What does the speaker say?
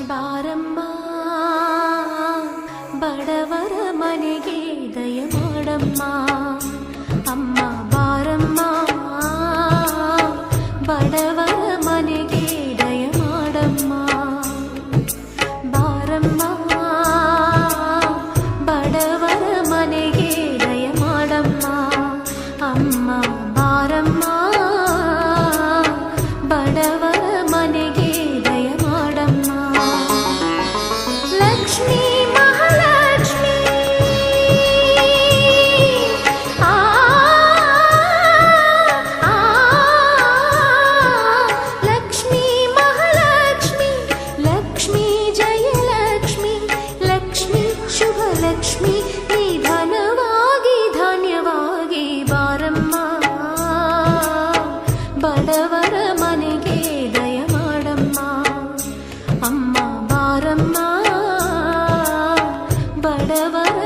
ಬಾರಮ್ಮ ಬಡವರ ಮನೆಗೆ ದಯ ಮಾಡಮ್ಮ ಅಮ್ಮ ಬಾರಮ್ಮ ಬಡವರ ಮನೆಗೆ ದಯ ಮಾಡಮ್ಮ ಬಾರಮ್ಮ ಬಡವರ ಮನೆಗೆ ದಯ ಮಾಡಮ್ಮ ಅಮ್ಮ ಬಾರಮ್ಮ ಬಡವರ ಮನೆಗೆ ದಯ ಮಾಡಮ್ಮ ಲಕ್ಷ್ಮೀ ಮಹಾಲಕ್ಷ್ಮೀ ಲಕ್ಷ್ಮೀ ಮಹಾಲಕ್ಷ್ಮಿ ಲಕ್ಷ್ಮೀ ಜಯಲಕ್ಷ್ಮಿ ಲಕ್ಷ್ಮೀ ಶುಭ ಲಕ್ಷ್ಮಿ ನಿಧನವಾಗಿ ಧಾನ್ಯವಾಗಿ ಬಾರಮ್ಮ ಬಡವರ ಮನೆಗೆ ದಯ ಮಾಡಮ್ಮ ಅಮ್ಮ ಬಾರಮ್ಮ ಬಡವರ